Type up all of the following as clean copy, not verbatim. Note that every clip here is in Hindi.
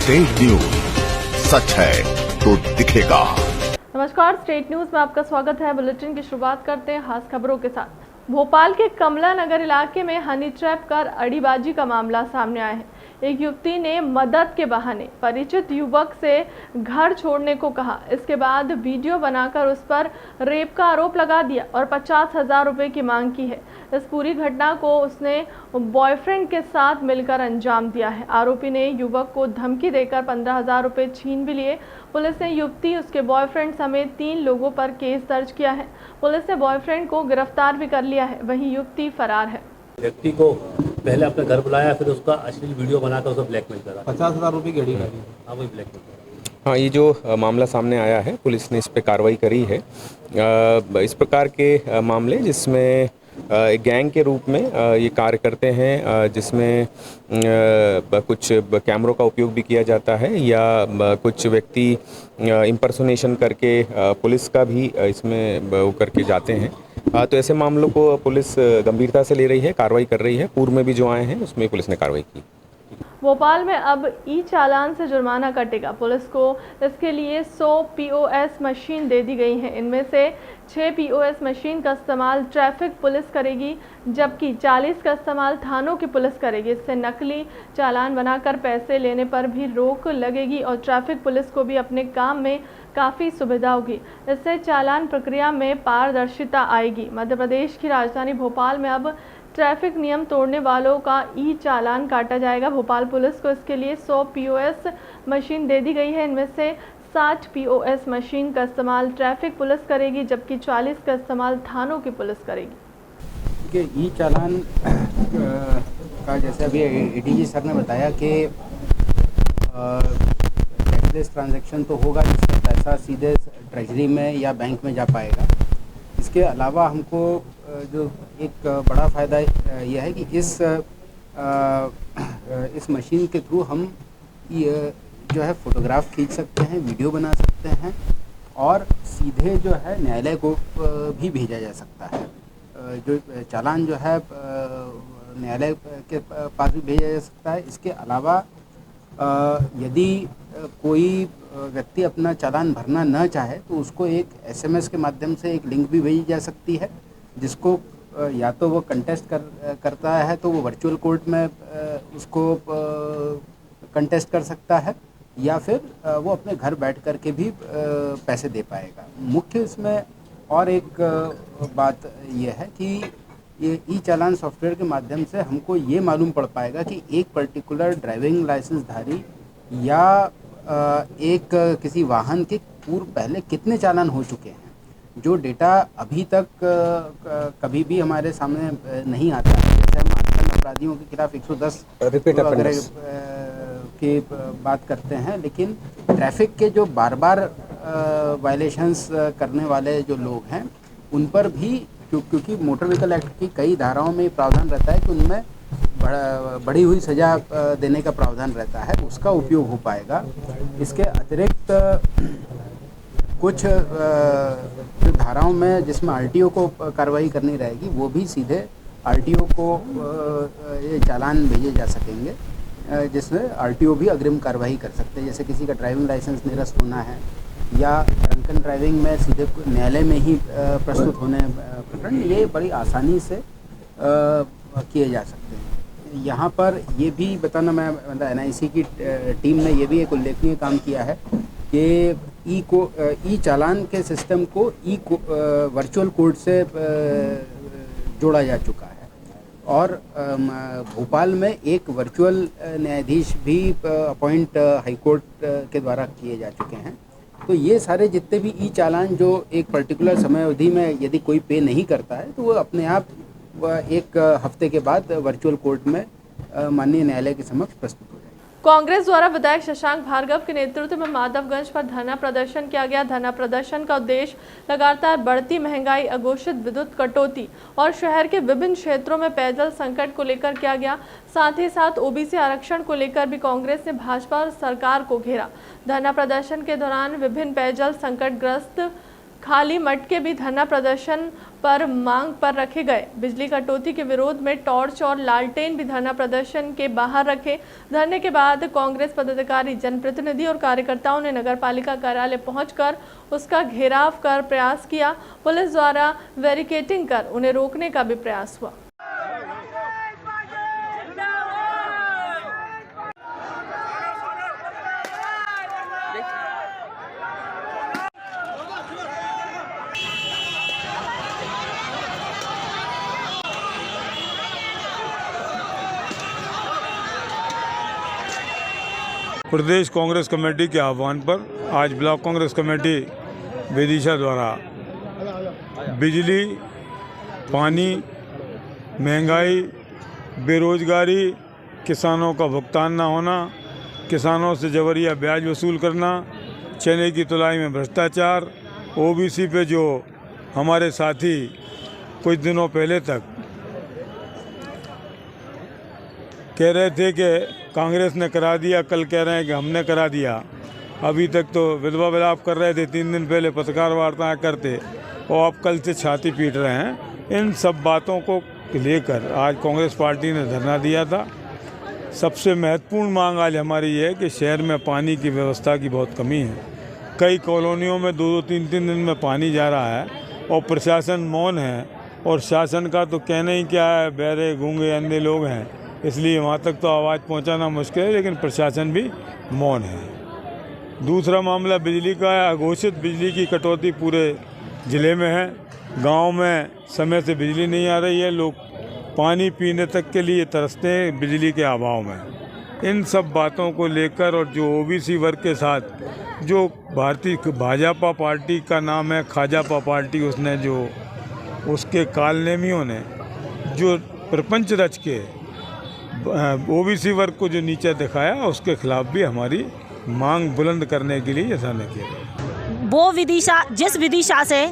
स्टेट न्यूज, सच है तो दिखेगा। नमस्कार, स्टेट न्यूज में आपका स्वागत है। बुलेटिन की शुरुआत करते हैं खास खबरों के साथ। भोपाल के कमला नगर इलाके में हनी ट्रैप कर अड़ीबाजी का मामला सामने आया है। एक युवती ने मदद के बहाने परिचित युवक से घर छोड़ने को कहा। इसके बाद वीडियो बनाकर उस पर रेप का आरोप लगा दिया और 50,000 रुपए की मांग की है। इस पूरी घटना को उसने बॉयफ्रेंड के साथ मिलकर अंजाम दिया है। आरोपी ने युवक को धमकी देकर 15,000 रुपए छीन भी लिए। पुलिस ने युवती, उसके बॉयफ्रेंड समेत 3 लोगों पर केस दर्ज किया है। पुलिस ने बॉयफ्रेंड को गिरफ्तार भी कर लिया है, वहीं युवती फरार है। व्यक्ति को पहले अपने घर बुलाया, फिर उसका अश्लील वीडियो बनाकर उसको ब्लैकमेल करा। 50,000 रुपये की अड़ी करी। हाँ, वही ब्लैकमेल करा। हाँ, ये जो मामला सामने आया है, पुलिस ने इस पे कार्रवाई करी है। इस प्रकार के मामले जिसमें एक गैंग के रूप में ये कार्य करते हैं, जिसमें कुछ कैमरों का उपयोग भी किया जाता है या कुछ व्यक्ति इम्पर्सोनेशन करके पुलिस का भी इसमें वो करके जाते हैं। तो ऐसे मामलों को पुलिस गंभीरता से ले रही है, कार्रवाई कर रही है। पूर्व में भी जो आए हैं उसमें पुलिस ने कार्रवाई की। भोपाल में अब ई चालान से जुर्माना कटेगा। पुलिस को इसके लिए 100 POS मशीन दे दी गई हैं। इनमें से 6 POS मशीन का इस्तेमाल ट्रैफिक पुलिस करेगी, जबकि 40 का इस्तेमाल थानों की पुलिस करेगी। इससे नकली चालान बनाकर पैसे लेने पर भी रोक लगेगी और ट्रैफिक पुलिस को भी अपने काम में काफ़ी सुविधा होगी। इससे चालान प्रक्रिया में पारदर्शिता आएगी। मध्य प्रदेश की राजधानी भोपाल में अब ट्रैफिक नियम तोड़ने वालों का ई चालान काटा जाएगा। भोपाल पुलिस को इसके लिए 100 POS मशीन दे दी गई है। इनमें से 60 POS मशीन का इस्तेमाल ट्रैफिक पुलिस करेगी, जबकि 40 का इस्तेमाल थानों की पुलिस करेगी। ई चालान का जैसे अभी ADG सर ने बताया कि कैशलेस ट्रांजैक्शन तो होगा, जिससे पैसा सीधे ट्रेजरी में या बैंक में जा पाएगा। इसके अलावा हमको जो एक बड़ा फ़ायदा यह है कि इस मशीन के थ्रू हम जो है फ़ोटोग्राफ खींच सकते हैं, वीडियो बना सकते हैं और सीधे जो है न्यायालय को भी भेजा जा सकता है। जो चालान जो है न्यायालय के पास भी भेजा जा सकता है। इसके अलावा यदि कोई व्यक्ति अपना चालान भरना न चाहे तो उसको एक SMS के माध्यम से एक लिंक भी भेजी जा सकती है, जिसको या तो वो कंटेस्ट करता है तो वो वर्चुअल कोर्ट में उसको कंटेस्ट कर सकता है, या फिर वो अपने घर बैठ कर के भी पैसे दे पाएगा। मुख्य इसमें और एक बात यह है कि ये ई चालान सॉफ्टवेयर के माध्यम से हमको ये मालूम पड़ पाएगा कि एक पर्टिकुलर ड्राइविंग लाइसेंस धारी या एक किसी वाहन के पूर्व पहले कितने चालान हो चुके हैं। जो डेटा अभी तक कभी भी हमारे सामने नहीं आता है। जैसे हम आजकल अपराधियों के खिलाफ 110 रिपीट वगैरह की बात करते हैं, लेकिन ट्रैफिक के जो बार बार वायलेशंस करने वाले जो लोग हैं उन पर भी, क्योंकि मोटर व्हीकल एक्ट की कई धाराओं में प्रावधान रहता है कि उनमें बढ़ी हुई सज़ा देने का प्रावधान रहता है, उसका उपयोग हो पाएगा। इसके अतिरिक्त कुछ जो धाराओं में जिसमें RTO को कार्रवाई करनी रहेगी, वो भी सीधे RTO को ये चालान भेजे जा सकेंगे, जिसमें RTO भी अग्रिम कार्रवाई कर सकते हैं। जैसे किसी का ड्राइविंग लाइसेंस निरस्त होना है या ड्रंकन ड्राइविंग में सीधे न्यायालय में ही प्रस्तुत होने प्रकरण, ये बड़ी आसानी से किए जा सकते हैं। यहाँ पर ये भी बताना, मैं मतलब NIC की टीम ने ये भी एक उल्लेखनीय काम किया है कि ई चालान के सिस्टम को वर्चुअल कोर्ट से जोड़ा जा चुका है और भोपाल में एक वर्चुअल न्यायाधीश भी अपॉइंट हाईकोर्ट के द्वारा किए जा चुके हैं। तो ये सारे जितने भी ई चालान जो एक पर्टिकुलर समय अवधि में यदि कोई पे नहीं करता है तो वो अपने आप एक हफ्ते के बाद वर्चुअल कोर्ट में माननीय न्यायालय के समक्ष प्रस्तुत हो जाएगी। कांग्रेस द्वारा विधायक शशांक भार्गव के नेतृत्व में माधवगंज पर धरना प्रदर्शन किया गया। धरना प्रदर्शन का उद्देश्य लगातार बढ़ती महंगाई, अघोषित विद्युत कटौती और शहर के विभिन्न क्षेत्रों में पेयजल संकट को लेकर किया गया। साथ ही साथ OBC आरक्षण को लेकर भी कांग्रेस ने भाजपा और सरकार को घेरा। धरना प्रदर्शन के दौरान विभिन्न पेयजल संकटग्रस्त खाली मटके भी धरना प्रदर्शन पर मांग पर रखे गए। बिजली कटौती के विरोध में टॉर्च और लालटेन भी धरना प्रदर्शन के बाहर रखे। धरने के बाद कांग्रेस पदाधिकारी, जनप्रतिनिधि और कार्यकर्ताओं ने नगरपालिका कार्यालय पहुंचकर उसका घेराव कर प्रयास किया। पुलिस द्वारा बैरिकेडिंग कर उन्हें रोकने का भी प्रयास हुआ। प्रदेश कांग्रेस कमेटी के आह्वान पर आज ब्लॉक कांग्रेस कमेटी विदिशा द्वारा बिजली, पानी, महंगाई, बेरोजगारी, किसानों का भुगतान न होना, किसानों से जबरिया ब्याज वसूल करना, चने की तुलाई में भ्रष्टाचार, ओबीसी पे जो हमारे साथी कुछ दिनों पहले तक कह रहे थे कि कांग्रेस ने करा दिया, कल कह रहे हैं कि हमने करा दिया। अभी तक तो विधवा विलाप कर रहे थे, 3 दिन पहले पत्रकार वार्ताएं करते और अब कल से छाती पीट रहे हैं। इन सब बातों को लेकर आज कांग्रेस पार्टी ने धरना दिया था। सबसे महत्वपूर्ण मांग आज हमारी ये है कि शहर में पानी की व्यवस्था की बहुत कमी है। कई कॉलोनियों में 2-2, 3-3 दिन में पानी जा रहा है और प्रशासन मौन है। और शासन का तो कहना ही क्या है, बहरे गूंगे अंधे लोग हैं, इसलिए वहाँ तक तो आवाज़ पहुँचाना मुश्किल है, लेकिन प्रशासन भी मौन है। दूसरा मामला बिजली का है। अघोषित बिजली की कटौती पूरे ज़िले में है। गांव में समय से बिजली नहीं आ रही है, लोग पानी पीने तक के लिए तरसते हैं बिजली के अभाव में। इन सब बातों को लेकर और जो ओबीसी वर्ग के साथ जो भारतीय भाजपा पार्टी का नाम है खाजापा पार्टी, उसने जो उसके कालनेमियों ने जो प्रपंच रच के ओबीसी वर्ग को जो नीचे दिखाया, उसके खिलाफ भी हमारी मांग बुलंद करने के लिए ऐसा नहीं किया। वो विदिशा, जिस विदिशा से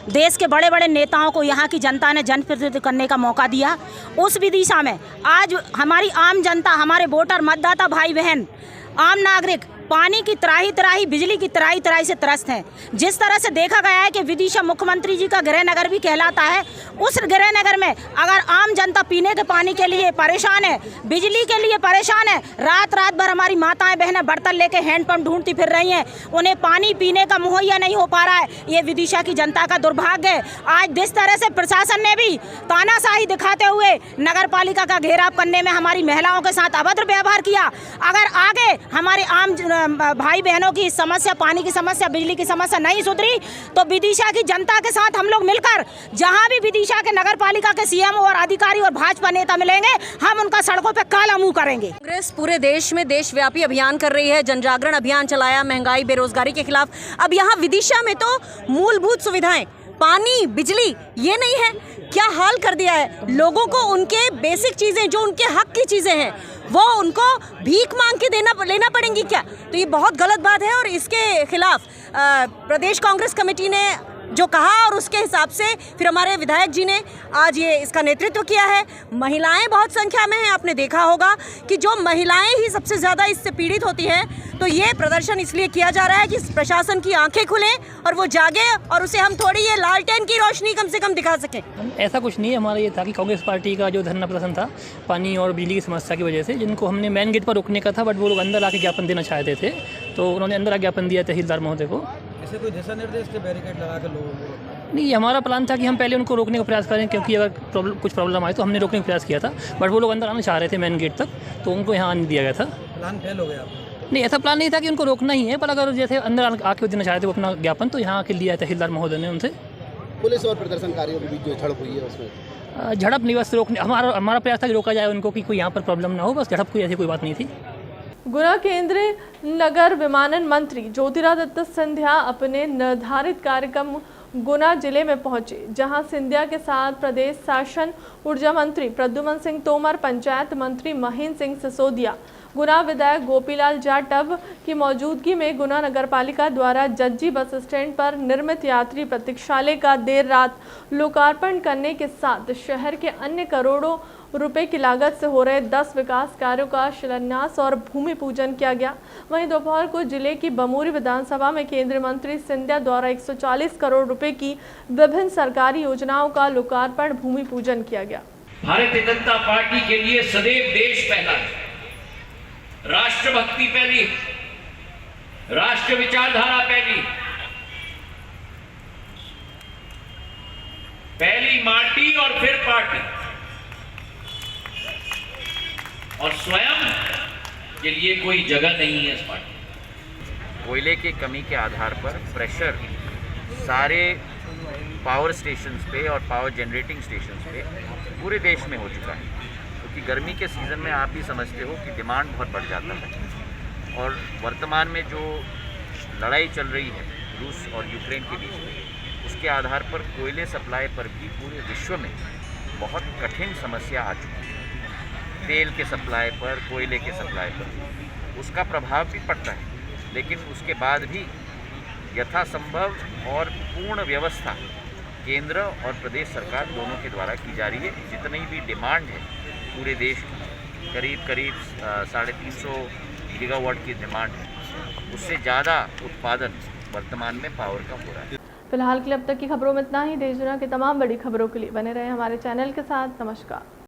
देश के बड़े बड़े नेताओं को यहाँ की जनता ने जनप्रतिनिधित्व करने का मौका दिया, उस विदिशा में आज हमारी आम जनता, हमारे वोटर, मतदाता भाई बहन, आम नागरिक पानी की त्राही त्राही, बिजली की त्राही त्राही से त्रस्त हैं। जिस तरह से देखा गया है कि विदिशा मुख्यमंत्री जी का गृह नगर भी कहलाता है, उस गृह नगर में अगर आम जनता पीने के पानी के लिए परेशान है, बिजली के लिए परेशान है, रात रात भर हमारी माताएं बहनें बर्तन लेके हैंडपंप ढूंढती फिर रही हैं, उन्हें पानी पीने का मुहैया नहीं हो पा रहा है। ये विदिशा की जनता का दुर्भाग्य है। आज जिस तरह से प्रशासन ने भी तानाशाही दिखाते हुए नगर पालिका का घेराव करने में हमारी महिलाओं के साथ अभद्र व्यवहार किया, अगर आगे हमारे आम भाई बहनों की समस्या, पानी की समस्या, बिजली की समस्या नहीं सुधरी, तो विदिशा की जनता के साथ हम लोग मिलकर जहां भी विदिशा के नगर पालिका के सीएम और अधिकारी और भाजपा नेता मिलेंगे, हम उनका सड़कों पे काला मुंह करेंगे। कांग्रेस पूरे देश में देशव्यापी अभियान कर रही है, जन जागरण अभियान चलाया महंगाई बेरोजगारी के खिलाफ। अब यहाँ विदिशा में तो मूलभूत सुविधाएं, पानी, बिजली, ये नहीं है। क्या हाल कर दिया है लोगों को। उनके बेसिक चीजें, जो उनके हक की चीजें हैं, वो उनको भीख मांग के लेना पड़ेंगी क्या? तो ये बहुत गलत बात है और इसके खिलाफ प्रदेश कांग्रेस कमेटी ने जो कहा और उसके हिसाब से फिर हमारे विधायक जी ने आज ये इसका नेतृत्व किया है। महिलाएं बहुत संख्या में हैं। आपने देखा होगा कि जो महिलाएं ही सबसे ज़्यादा इससे पीड़ित होती हैं। तो ये प्रदर्शन इसलिए किया जा रहा है कि प्रशासन की आंखें खुलें और वो जागे और उसे हम थोड़ी ये लालटेन की रोशनी कम से कम दिखा सकें। ऐसा कुछ नहीं है। हमारा ये था कि कांग्रेस पार्टी का जो धरना प्रदर्शन था पानी और बिजली की समस्या की वजह से, जिनको हमने मेन गेट पर रोकने का था, बट वो लोग अंदर आके ज्ञापन देना चाहते थे, तो उन्होंने अंदर ज्ञापन दिया तहसीलदार महोदय को। ऐसे कोई दिशा निर्देश थे बैरिकेड लगा के लोगों को? नहीं, हमारा प्लान था कि हम पहले उनको रोकने का प्रयास करें, क्योंकि अगर कुछ प्रॉब्लम आए तो हमने रोकने का प्रयास किया था, बट वो लोग अंदर आना चाह रहे थे मेन गेट तक, तो उनको यहाँ आने दिया गया था। प्लान फेल हो गया? नहीं, ऐसा प्लान नहीं था कि उनको रोकना ही है, पर अगर जैसे अंदर आके देना चाहते वो अपना ज्ञापन, तो यहाँ आके लिया तहसीलदार महोदय ने उनसे। पुलिस और प्रदर्शनकारियों के बीच जो झड़प हुई है उसमें झड़प नहीं, बस रोकने हमारा प्रयास था कि रोका जाए उनको, कि कोई यहाँ पर प्रॉब्लम ना हो, बस झड़प कोई ऐसी कोई बात नहीं थी। गुना केंद्रीय नगर विमानन मंत्री ज्योतिरादित्य सिंधिया अपने निर्धारित कार्यक्रम गुना जिले में पहुंचे, जहां सिंधिया के साथ प्रदेश शासन, ऊर्जा मंत्री प्रद्युमन सिंह तोमर, पंचायत मंत्री महेंद्र सिंह सिसोदिया, गुना विधायक गोपीलाल जाटव की मौजूदगी में गुना नगरपालिका द्वारा जज्जी बस स्टैंड पर निर्मित यात्री प्रतीक्षालय का देर रात लोकार्पण करने के साथ शहर के अन्य करोड़ों रुपए की लागत से हो रहे 10 विकास कार्यों का शिलान्यास और भूमि पूजन किया गया। वहीं दोपहर को जिले की बमूरी विधानसभा में केंद्रीय मंत्री सिंधिया द्वारा 140 करोड़ रुपए की विभिन्न सरकारी योजनाओं का लोकार्पण भूमि पूजन किया गया। भारतीय जनता पार्टी के लिए सदैव देश पहला है, राष्ट्रभक्ति पहली, राष्ट्र विचारधारा पहली माटी और फिर पार्टी, और स्वयं के लिए कोई जगह नहीं है इस पार्टी। कोयले की कमी के आधार पर प्रेशर सारे पावर स्टेशंस पे और पावर जनरेटिंग स्टेशंस पे पूरे देश में हो चुका है, क्योंकि गर्मी के सीज़न में आप भी समझते हो कि डिमांड बहुत बढ़ जाता है। और वर्तमान में जो लड़ाई चल रही है रूस और यूक्रेन के बीच में, उसके आधार पर कोयले सप्लाई पर भी पूरे विश्व में बहुत कठिन समस्या आ चुकी है। तेल के सप्लाई पर, कोयले के सप्लाई पर उसका प्रभाव भी पड़ता है, लेकिन उसके बाद भी यथासंभव और पूर्ण व्यवस्था केंद्र और प्रदेश सरकार दोनों के द्वारा की जा रही है। जितनी भी डिमांड है पूरे देश की, करीब 350 गीगावाट की डिमांड है, उससे ज़्यादा उत्पादन वर्तमान में पावर का हो रहा है। फिलहाल के लिए अब तक की खबरों में इतना ही। देश दुनिया की तमाम बड़ी खबरों के लिए बने रहे हमारे चैनल के साथ। नमस्कार।